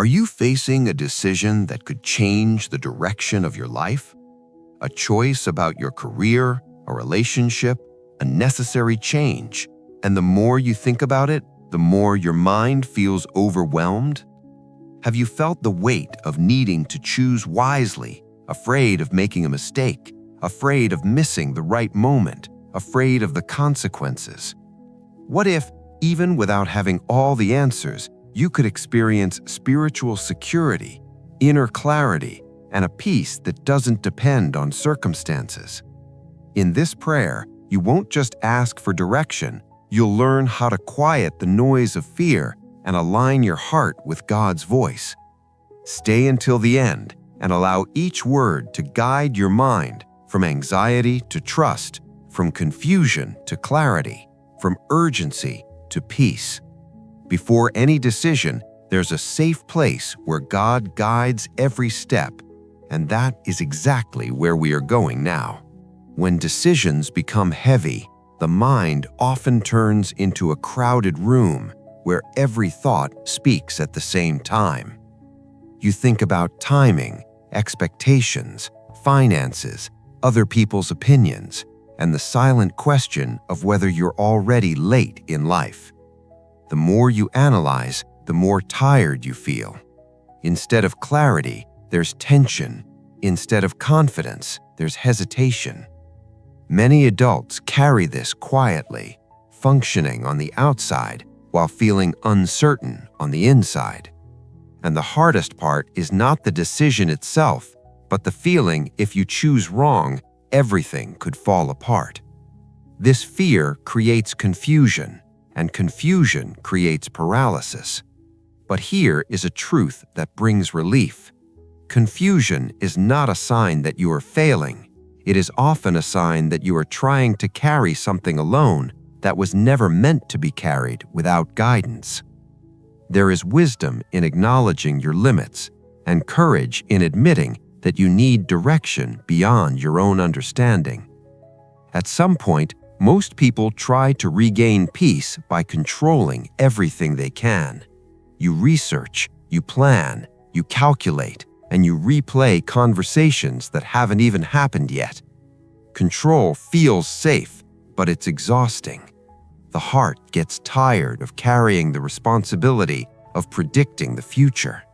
Are you facing a decision that could change the direction of your life? A choice about your career, a relationship, a necessary change, and the more you think about it, the more your mind feels overwhelmed? Have you felt the weight of needing to choose wisely, afraid of making a mistake, afraid of missing the right moment, afraid of the consequences? What if, even without having all the answers, you could experience spiritual security, inner clarity, and a peace that doesn't depend on circumstances? In this prayer, you won't just ask for direction, you'll learn how to quiet the noise of fear and align your heart with God's voice. Stay until the end and allow each word to guide your mind from anxiety to trust, from confusion to clarity, from urgency to peace. Before any decision, there's a safe place where God guides every step, and that is exactly where we are going now. When decisions become heavy, the mind often turns into a crowded room where every thought speaks at the same time. You think about timing, expectations, finances, other people's opinions, and the silent question of whether you're already late in life. The more you analyze, the more tired you feel. Instead of clarity, there's tension. Instead of confidence, there's hesitation. Many adults carry this quietly, functioning on the outside while feeling uncertain on the inside. And the hardest part is not the decision itself, but the feeling if you choose wrong, everything could fall apart. This fear creates confusion, and confusion creates paralysis. But here is a truth that brings relief. Confusion is not a sign that you are failing. It is often a sign that you are trying to carry something alone that was never meant to be carried without guidance. There is wisdom in acknowledging your limits and courage in admitting that you need direction beyond your own understanding. At some point, most people try to regain peace by controlling everything they can. You research, you plan, you calculate, and you replay conversations that haven't even happened yet. Control feels safe, but it's exhausting. The heart gets tired of carrying the responsibility of predicting the future.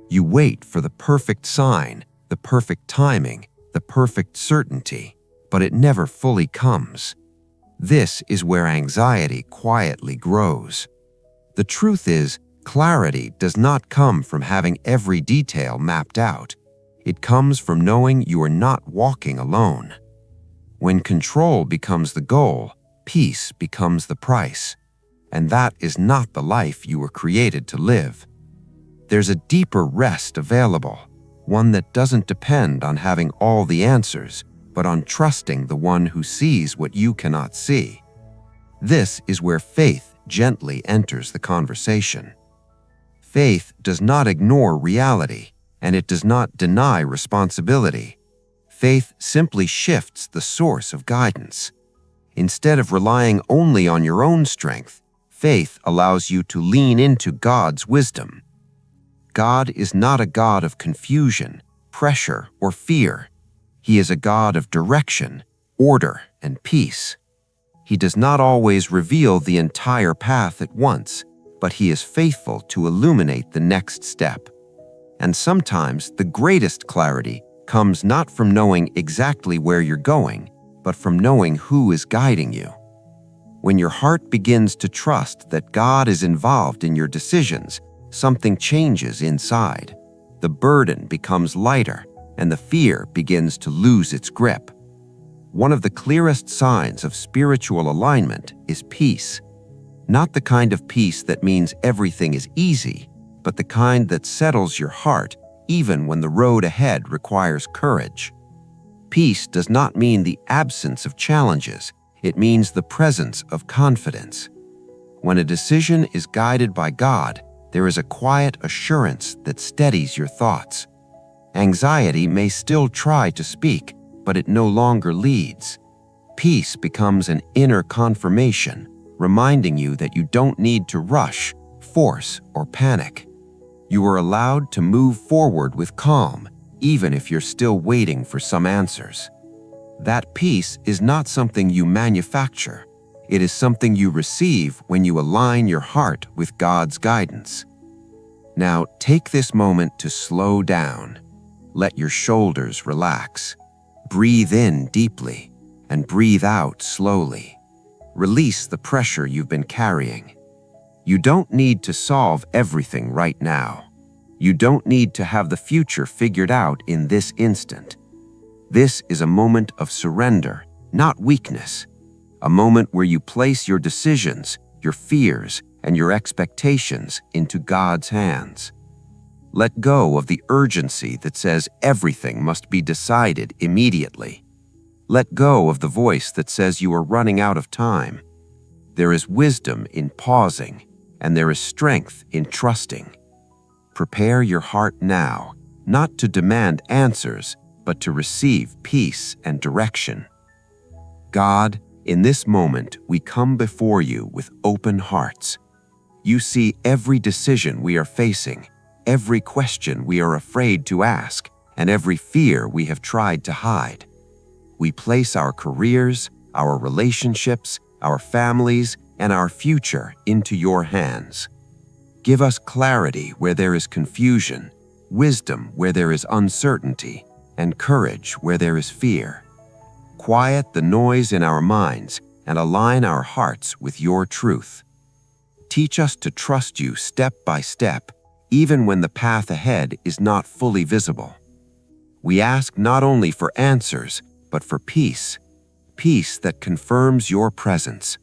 You wait for the perfect sign, the perfect timing, the perfect certainty, but it never fully comes. This is where anxiety quietly grows. The truth is, clarity does not come from having every detail mapped out. It comes from knowing you are not walking alone. When control becomes the goal, peace becomes the price. And that is not the life you were created to live. There's a deeper rest available, one that doesn't depend on having all the answers, but on trusting the one who sees what you cannot see. This is where faith gently enters the conversation. Faith does not ignore reality, and it does not deny responsibility. Faith simply shifts the source of guidance. Instead of relying only on your own strength, faith allows you to lean into God's wisdom. God is not a God of confusion, pressure, or fear. He is a God of direction, order, and peace. He does not always reveal the entire path at once, but he is faithful to illuminate the next step. And sometimes the greatest clarity comes not from knowing exactly where you're going, but from knowing who is guiding you. When your heart begins to trust that God is involved in your decisions, something changes inside. The burden becomes lighter, and the fear begins to lose its grip. One of the clearest signs of spiritual alignment is peace. Not the kind of peace that means everything is easy, but the kind that settles your heart even when the road ahead requires courage. Peace does not mean the absence of challenges. It means the presence of confidence. When a decision is guided by God, there is a quiet assurance that steadies your thoughts. Anxiety may still try to speak, but it no longer leads. Peace becomes an inner confirmation, reminding you that you don't need to rush, force, or panic. You are allowed to move forward with calm, even if you're still waiting for some answers. That peace is not something you manufacture. It is something you receive when you align your heart with God's guidance. Now, take this moment to slow down. Let your shoulders relax. Breathe in deeply and breathe out slowly. Release the pressure you've been carrying. You don't need to solve everything right now. You don't need to have the future figured out in this instant. This is a moment of surrender, not weakness. A moment where you place your decisions, your fears, and your expectations into God's hands. Let go of the urgency that says everything must be decided immediately. Let go of the voice that says you are running out of time. There is wisdom in pausing, and there is strength in trusting. Prepare your heart now, not to demand answers, but to receive peace and direction. God, in this moment, we come before you with open hearts. You see every decision we are facing, every question we are afraid to ask, and every fear we have tried to hide. We place our careers, our relationships, our families, and our future into your hands. Give us clarity where there is confusion, wisdom where there is uncertainty, and courage where there is fear. Quiet the noise in our minds and align our hearts with your truth. Teach us to trust you step by step, even when the path ahead is not fully visible. We ask not only for answers, but for peace. Peace that confirms your presence.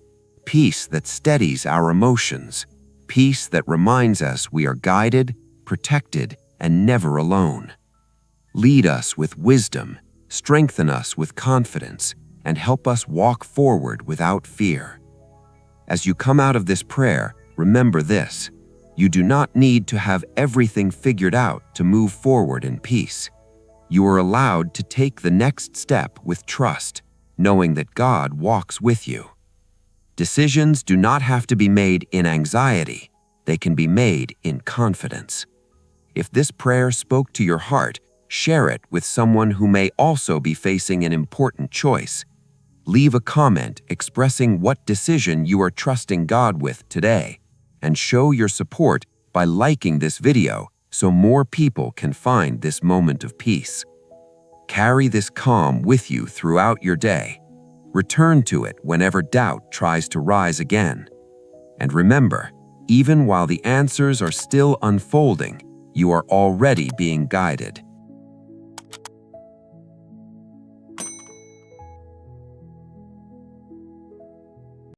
Peace that steadies our emotions. Peace that reminds us we are guided, protected, and never alone. Lead us with wisdom, strengthen us with confidence, and help us walk forward without fear. As you come out of this prayer, remember this: you do not need to have everything figured out to move forward in peace. You are allowed to take the next step with trust, knowing that God walks with you. Decisions do not have to be made in anxiety. They can be made in confidence. If this prayer spoke to your heart, share it with someone who may also be facing an important choice. Leave a comment expressing what decision you are trusting God with today, and show your support by liking this video so more people can find this moment of peace. Carry this calm with you throughout your day. Return to it whenever doubt tries to rise again. And remember, even while the answers are still unfolding, you are already being guided.